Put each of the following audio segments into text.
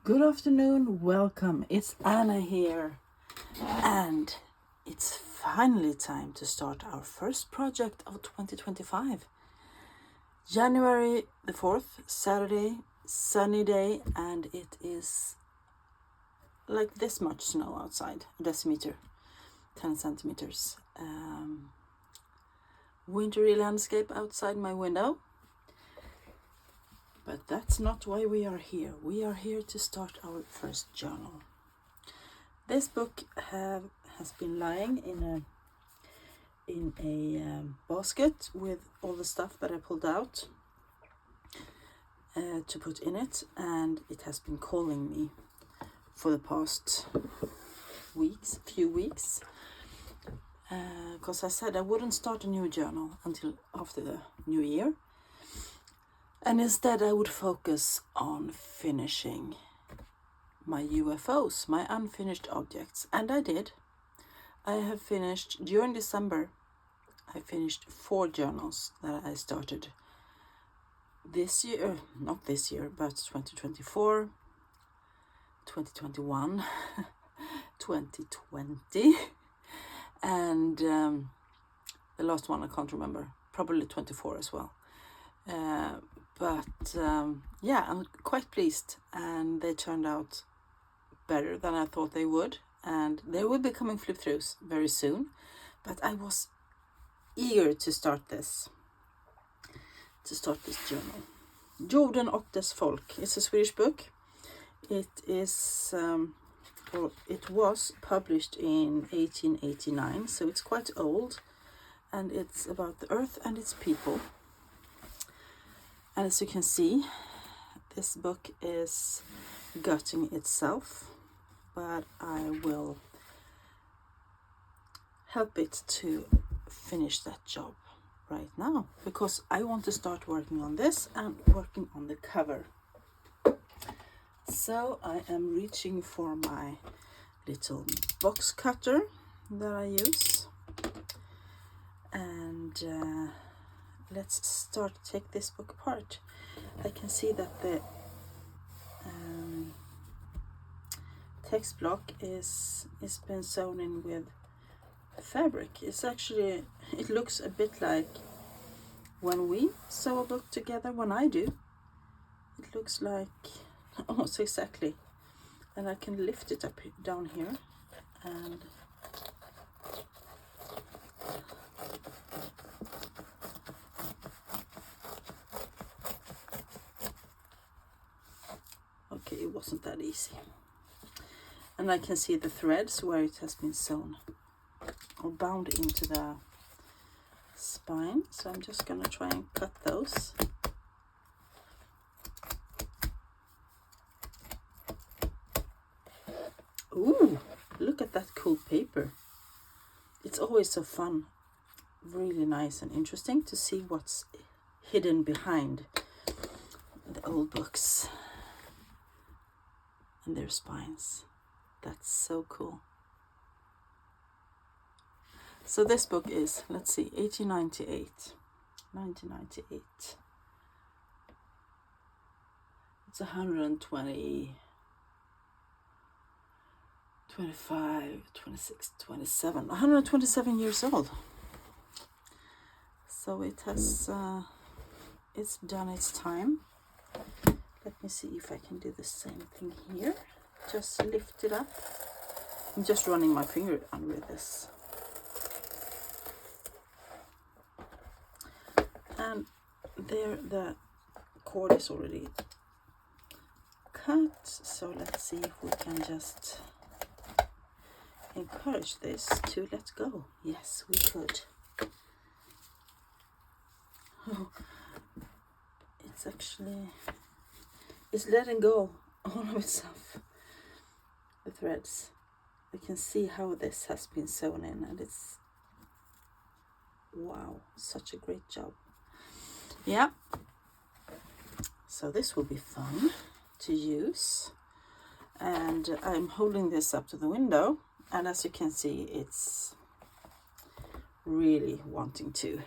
Good afternoon, welcome. It's Anna here, and it's finally time to start our first project of 2025. January the 4th, Saturday, sunny day, and it is like this much snow outside, a decimeter, 10 centimeters. Wintry landscape outside my window. But that's not why we are here. We are here to start our first journal. This book has been lying in a basket with all the stuff that I pulled out to put in it, and it has been calling me for the past few weeks, because I said I wouldn't start a new journal until after the new year. And instead I would focus on finishing my UFOs, my unfinished objects. And I did. I have finished, during December, I finished 4 journals that I started this year, not this year, but 2024, 2021, 2020, and the last one I can't remember, probably 24 as well. But I'm quite pleased, and they turned out better than I thought they would, and they will be coming flip-throughs very soon. But I was eager to start this journal. Jorden och dess folk. It's a Swedish book. It is, it was published in 1889, so it's quite old, and it's about the earth and its people. And as you can see, this book is gutting itself, but I will help it to finish that job right now, because I want to start working on this and working on the cover. So I am reaching for my little box cutter that I use, and let's take this book apart. I can see that the text block is been sewn in with fabric. It looks a bit like when we sew a book together, when I do. It looks like almost exactly. And I can lift it up down here, and okay, it wasn't that easy. And I can see the threads where it has been sewn or bound into the spine. So I'm just going to try and cut those. Ooh, look at that cool paper. It's always so fun, really nice and interesting to see what's hidden behind the old books and their spines. That's so cool. So this book is, let's see, 1998. It's 120, 25, 26, 27, 127 years old. So it has, it's done its time. Let me see if I can do the same thing here. Just lift it up. I'm just running my finger under this. And there the cord is already cut. So let's see if we can just encourage this to let go. Yes, we could. Oh, it's letting go all of itself. The threads. I can see how this has been sewn in, and it's, wow, such a great job. Yeah. So this will be fun to use. And I'm holding this up to the window, and as you can see, it's really wanting to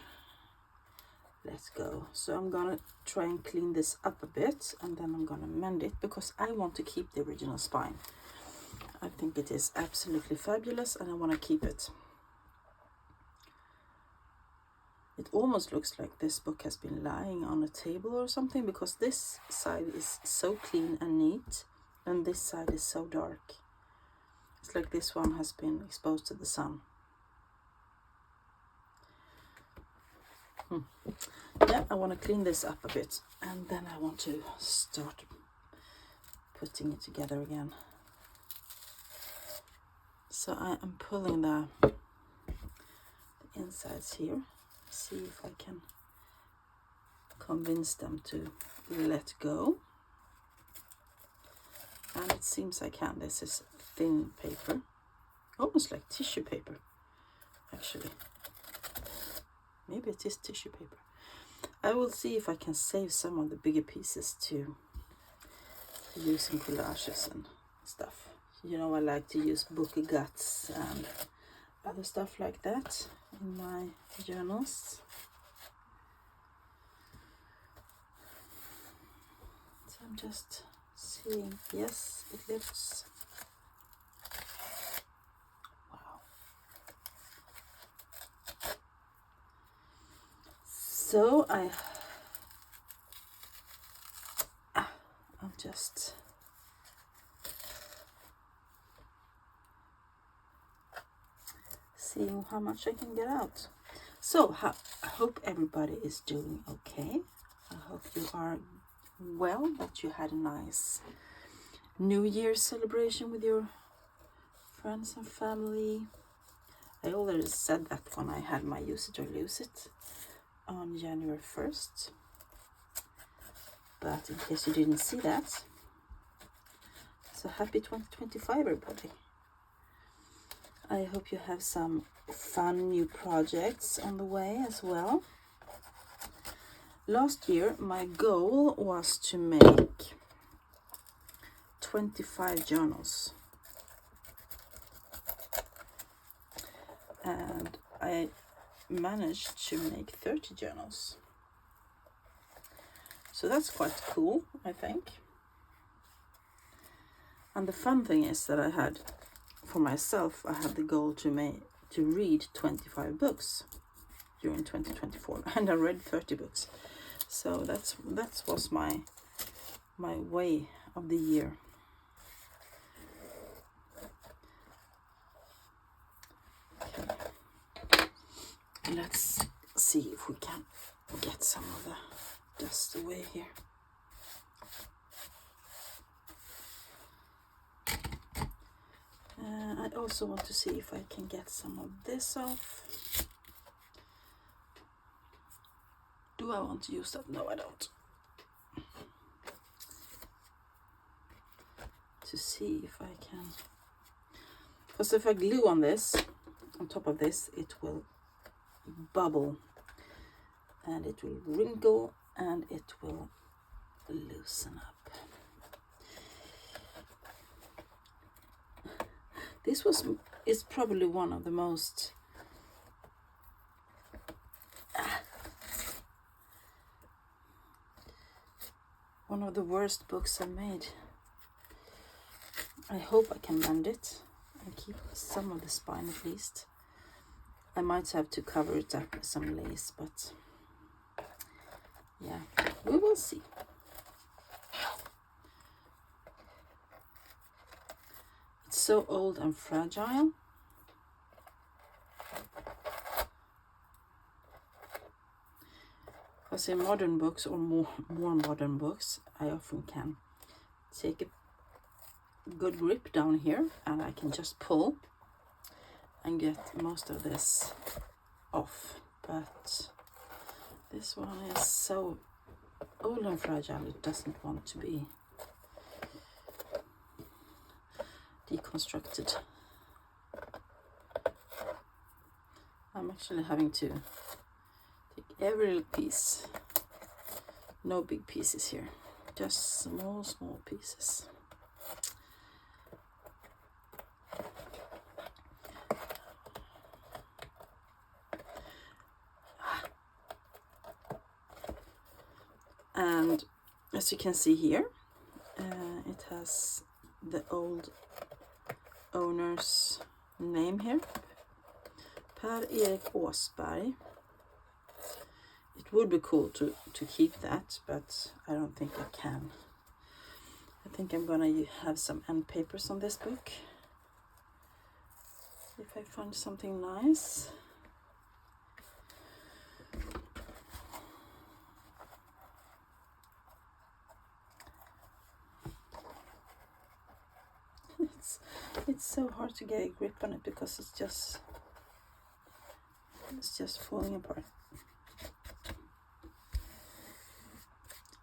let go. So I'm gonna try and clean this up a bit, and then I'm gonna mend it because I want to keep the original spine. I think it is absolutely fabulous and I want to keep it. It almost looks like this book has been lying on a table or something, because this side is so clean and neat and this side is so dark. It's like this one has been exposed to the sun. Yeah, I want to clean this up a bit, and then I want to start putting it together again. So I am pulling the insides here, see if I can convince them to let go. And it seems I can. This is thin paper, almost like tissue paper, actually. Maybe it is tissue paper. I will see if I can save some of the bigger pieces to use in collages and stuff. You know, I like to use book guts and other stuff like that in my journals. So I'm just seeing, yes, it lifts. So I'm just seeing how much I can get out. So I hope everybody is doing okay. I hope you are well, that you had a nice New Year's celebration with your friends and family. I already said that when I had my Use It or Lose It on January 1st, but in case you didn't see that, so happy 2025 everybody. I hope you have some fun new projects on the way as well. Last year my goal was to make 25 journals, and I managed to make 30 journals. So that's quite cool, I think. And the fun thing is that I had, for myself, I had the goal to read 25 books during 2024, and I read 30 books. So that was my way of the year. Okay. Let's see if we can get some of the dust away here. I also want to see if I can get some of this off. Do I want to use that? No, I don't. To see if I can, because if I glue on this, on top of this, it will bubble and it will wrinkle and it will loosen up. This is probably one of the most one of the worst books I made. I hope I can mend it and keep some of the spine at least. I might have to cover it up with some lace, but yeah, we will see. It's so old and fragile. Because in modern books, or more modern books, I often can take a good grip down here and I can just pull and get most of this off. But this one is so old and fragile, it doesn't want to be deconstructed. I'm actually having to take every little piece. No big pieces here, just small pieces. And as you can see here, it has the old owner's name here, Per-Erik Åsberg. It would be cool to keep that, but I don't think I can. I think I'm gonna have some end papers on this book, if I find something nice. It's so hard to get a grip on it because it's just falling apart.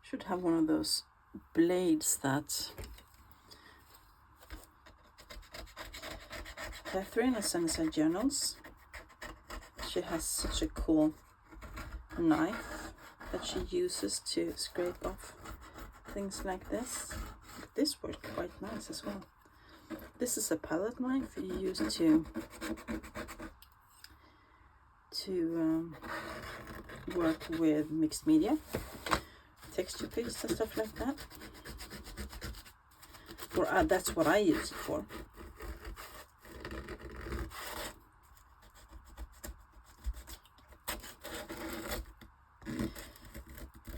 Should have one of those blades that Catherine sends her journals. She has such a cool knife that she uses to scrape off things like this. This worked quite nice as well. This is a palette knife you use to work with mixed media, texture picks and stuff like that. Or that's what I use it for.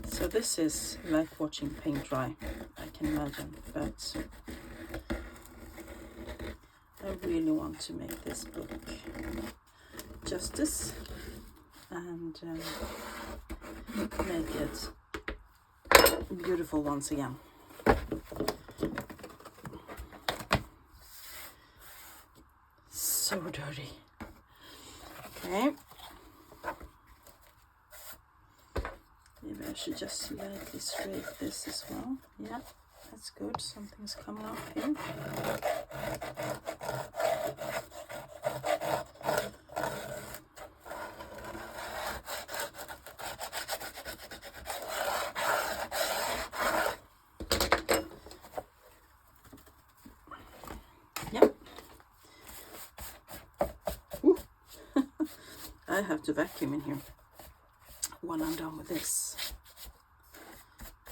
So this is like watching paint dry, I can imagine, but I really want to make this book justice and make it beautiful once again. So dirty. Okay. Maybe I should just slightly scrape this as well. Yeah, that's good. Something's coming up here. I have to vacuum in here when I'm done with this.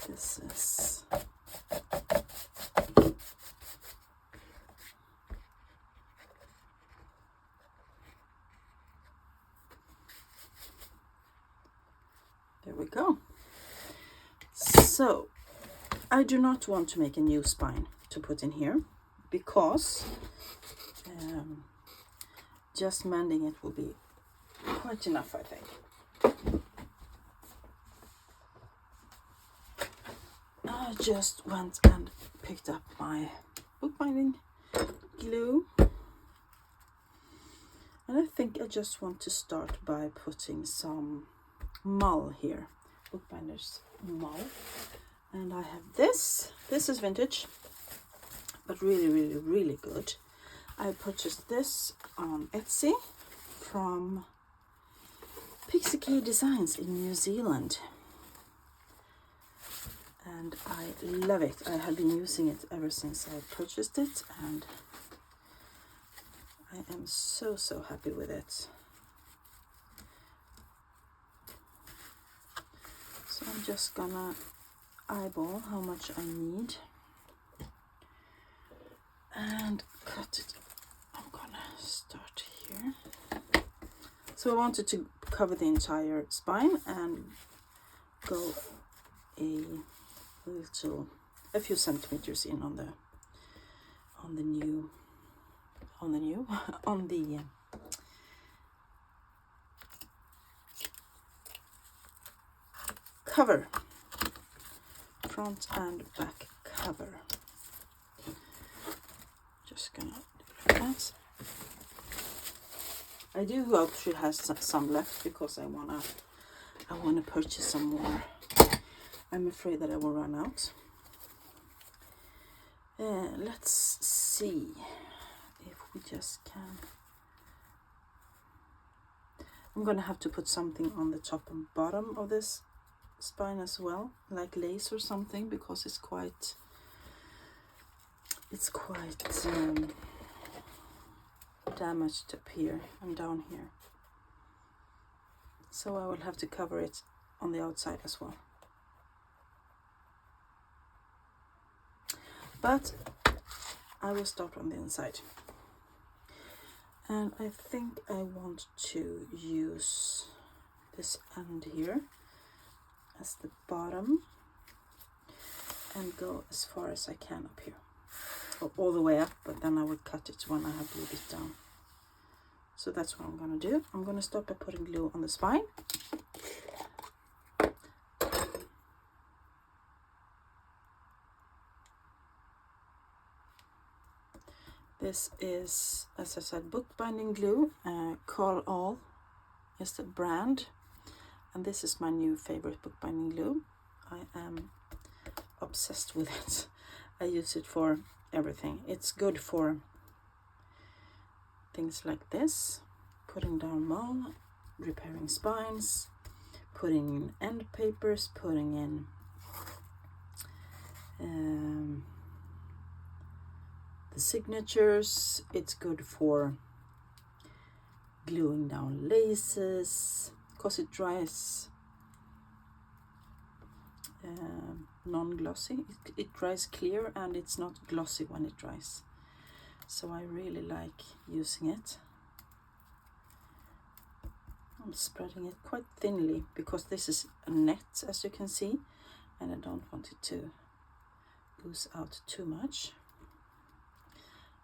This is there we go. So I do not want to make a new spine to put in here because just mending it will be quite enough, I think. I just went and picked up my bookbinding glue, and I think I just want to start by putting some mull here, bookbinder's mull. And I have this is vintage, but really good. I purchased this on Etsy from Pixie K Designs in New Zealand, and I love it. I have been using it ever since I purchased it, and I am so happy with it. So I'm just gonna eyeball how much I need and cut it. I'm gonna start here. So I wanted to cover the entire spine and go a few centimeters in on the cover, front and back cover. Just gonna do that. I do hope she has some left because I wanna purchase some more. I'm afraid that I will run out. Let's see if we just can. I'm gonna have to put something on the top and bottom of this spine as well, like lace or something, because it's quite damaged up here and down here. So I will have to cover it on the outside as well. but I will start on the inside. And I think I want to use this end here as the bottom and go as far as I can up here, or all the way up, but then I will cut it when I have glued it down. So that's what I'm going to do. I'm going to start by putting glue on the spine. This is, as I said, bookbinding glue. Call All is the brand, and this is my new favorite bookbinding glue. I am obsessed with it. I use it for everything. It's good for things like this, putting down mold, repairing spines, putting in end papers, putting in the signatures. It's good for gluing down laces because it dries non-glossy. It dries clear and it's not glossy when it dries. So I really like using it. I'm spreading it quite thinly because this is a net, as you can see, and I don't want it to ooze out too much.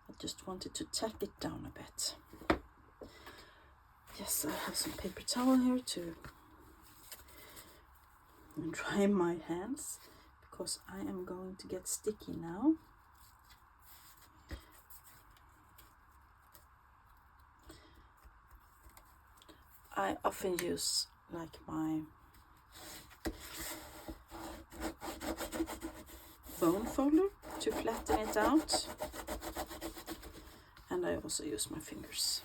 I just wanted to tap it down a bit. Yes, I have some paper towel here to dry my hands because I am going to get sticky now. I often use like my bone folder to flatten it out, and I also use my fingers.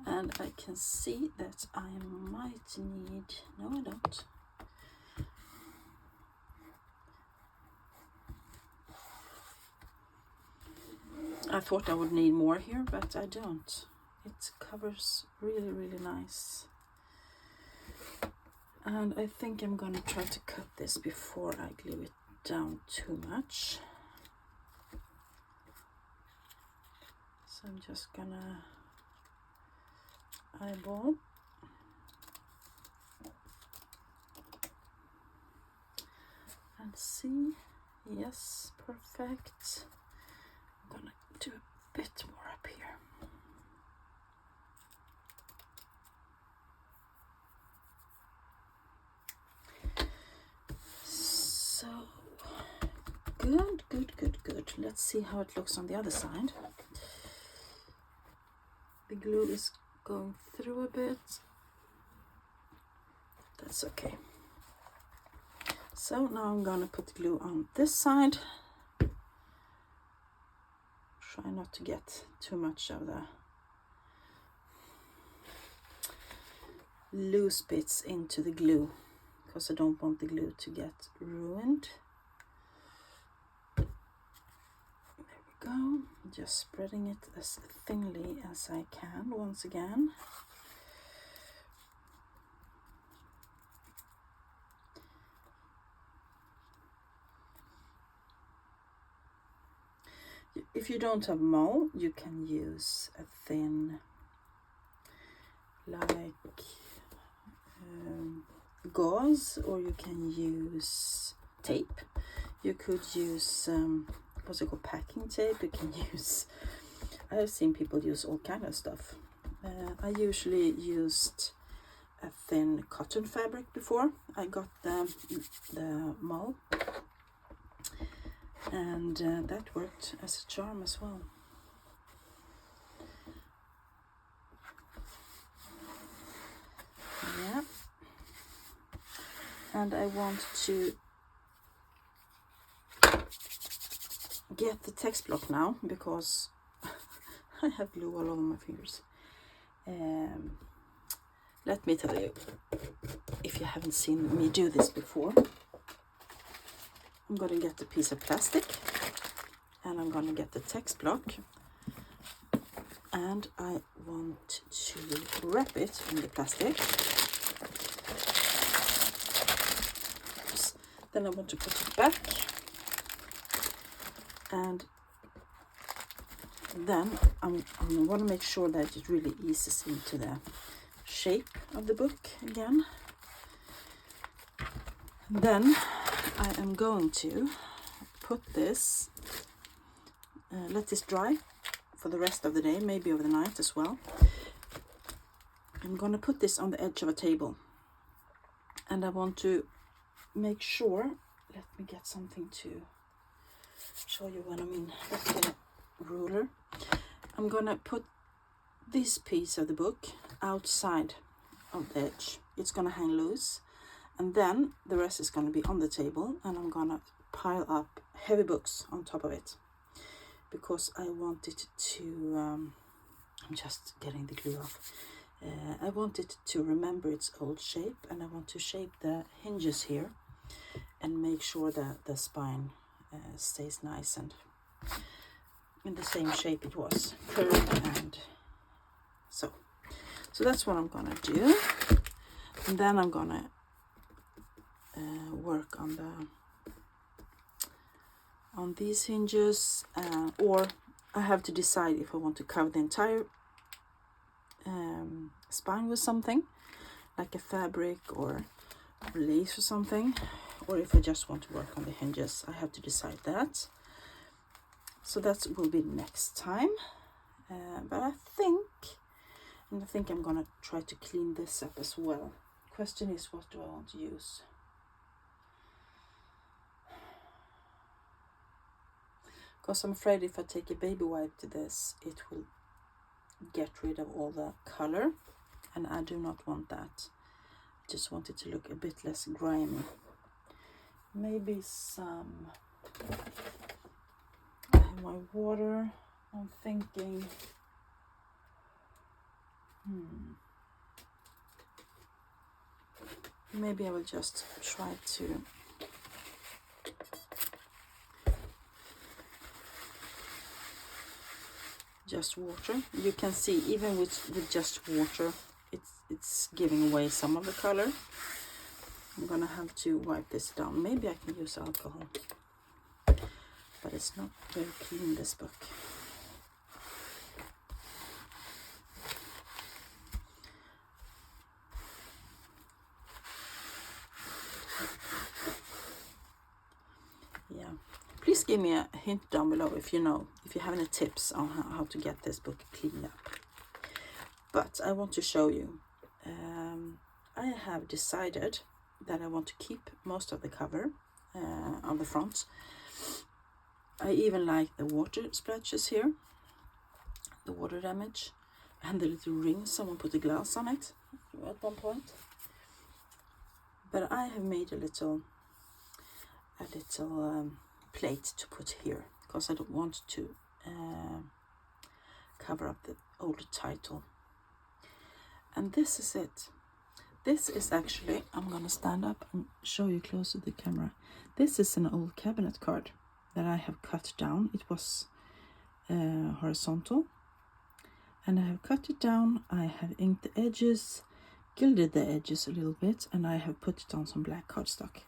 And I can see that I might need, no I don't. I thought I would need more here, but I don't. It covers really, really nice. And I think I'm gonna try to cut this before I glue it down too much. So I'm just gonna eyeball and see. Yes, perfect. I'm gonna do a bit more up here. So good, good, good, good. Let's see how it looks on the other side. The glue is going through a bit. That's okay. So now I'm gonna put glue on this side. Try not to get too much of the loose bits into the glue because I don't want the glue to get ruined. There we go. Just spreading it as thinly as I can once again. If you don't have mold, you can use a thin, like gauze, or you can use tape. You could use what's it called, packing tape. You can use, I have seen people use all kind of stuff. I usually used a thin cotton fabric before I got the mold, and that worked as a charm as well. Yeah, and I want to get the text block now because I have glue all over my fingers. Let me tell you, if you haven't seen me do this before, I'm going to get a piece of plastic and I'm going to get the text block, and I want to wrap it in the plastic. Oops. Then I want to put it back, and then I want to make sure that it really eases into the shape of the book again. Then I am going to put this, let this dry for the rest of the day, maybe over the night as well. I'm going to put this on the edge of a table, and I want to make sure, let me get something to show you what I mean. Let's get a ruler. I'm going to put this piece of the book outside of the edge. It's going to hang loose, and then the rest is going to be on the table, and I'm going to pile up heavy books on top of it, because I want it to, I'm just getting the glue off. I want it to remember its old shape, and I want to shape the hinges here and make sure that the spine stays nice and in the same shape it was, curved, and so that's what I'm gonna do. And then I'm gonna work on these hinges, or I have to decide if I want to cover the entire spine with something like a fabric or lace or something, or if I just want to work on the hinges. I have to decide that, so that will be next time. But I think I'm gonna try to clean this up as well. Question is, what do I want to use? Because I'm afraid if I take a baby wipe to this, it will get rid of all the color, and I do not want that. I just want it to look a bit less grimy. Maybe some, I have my water. I'm thinking, maybe I will just try to just water. You can see even with just water, it's giving away some of the color. I'm gonna have to wipe this down. Maybe I can use alcohol, but it's not very clean, this book. Yeah, please give me a hint down below if you have any tips on how to get this book cleaned up. But I want to show you, I have decided that I want to keep most of the cover on the front. I even like the water splashes here, the water damage, and the little ring someone put a glass on it at one point. But I have made a little plate to put here, because I don't want to cover up the old title. And this is it. This is actually, I'm gonna stand up and show you close to the camera. This is an old cabinet card that I have cut down. It was horizontal, and I have cut it down. I have inked the edges, gilded the edges a little bit, and I have put it on some black cardstock.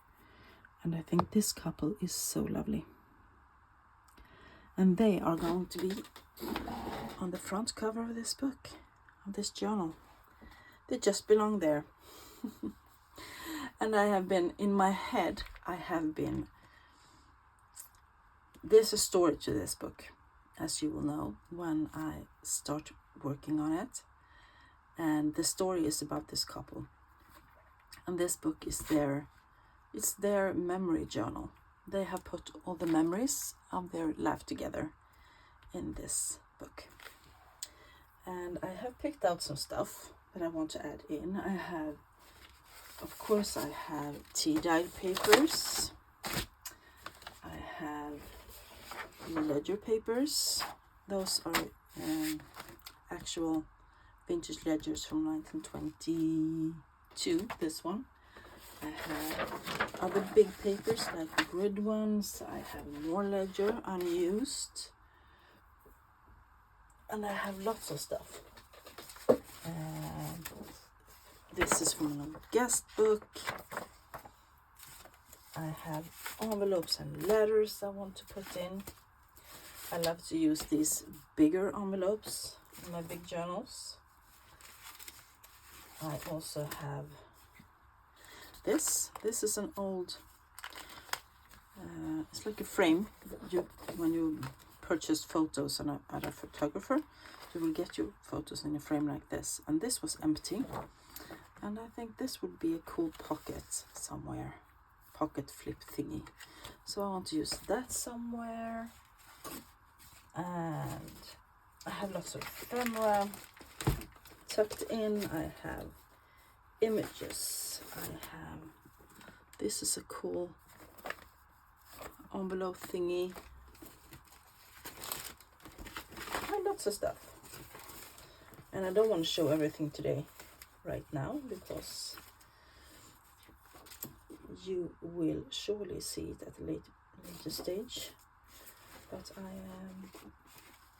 And I think this couple is so lovely. And they are going to be on the front cover of this book, of this journal. They just belong there. And I have been, in my head, there's a story to this book, as you will know when I start working on it. And the story is about this couple. And this book is it's their memory journal. They have put all the memories of their life together in this book. And I have picked out some stuff that I want to add in. I have tea-dyed papers. I have ledger papers. Those are actual vintage ledgers from 1922, this one. I have other big papers like the grid ones. I have more ledger unused. and I have lots of stuff. This is from an guest book. I have envelopes and letters I want to put in. I love to use these bigger envelopes in my big journals. I also have this. This is an old, it's like a frame. When you purchase photos at a photographer, you will get your photos in a frame like this. And this was empty. And I think this would be a cool pocket somewhere. Pocket flip thingy. So I want to use that somewhere. And I have lots of ephemera tucked in. I have images. I have, this is a cool envelope thingy. I have lots of stuff. And I don't want to show everything today, right now, because you will surely see it at a later stage. But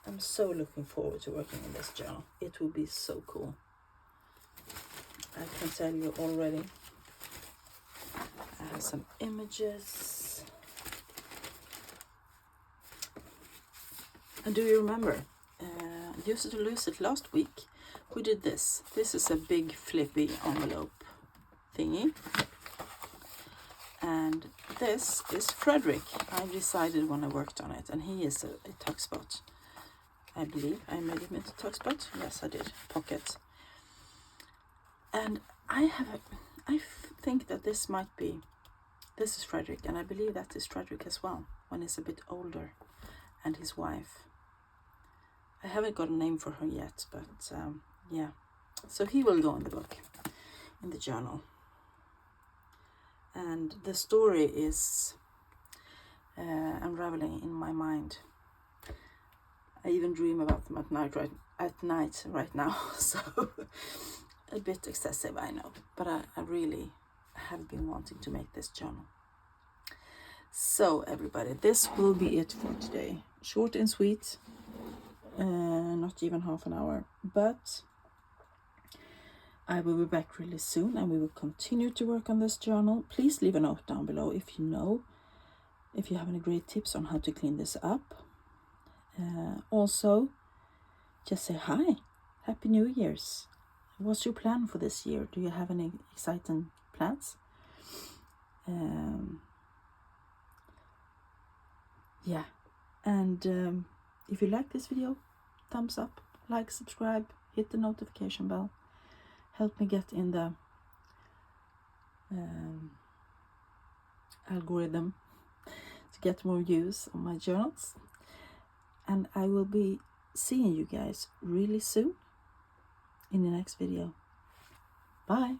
I'm so looking forward to working on this journal. It will be so cool. I can tell you already. I have some images. And do you remember? Use it or lose it last week. We did this. This is a big flippy envelope thingy. And this is Frederick. I decided when I worked on it, and he is a tuck spot. I believe I made him into tuck spot. Yes, I did. Pocket. And I think that this is Frederick, and I believe that is Frederick as well, when he's a bit older, and his wife. I haven't got a name for her yet, but yeah. So he will go in the book, in the journal. And the story is unraveling in my mind. I even dream about them at night right now. So a bit excessive, I know, but I really have been wanting to make this journal. So everybody, this will be it for today. Short and sweet, not even half an hour, but I will be back really soon, and we will continue to work on this journal. Please leave a note down below if you have any great tips on how to clean this up. Also, just say hi. Happy New Year's. What's your plan for this year? Do you have any exciting plans? Yeah. And if you like this video, thumbs up, like, subscribe, hit the notification bell. Help me get in the algorithm to get more views on my journals. And I will be seeing you guys really soon in the next video. Bye.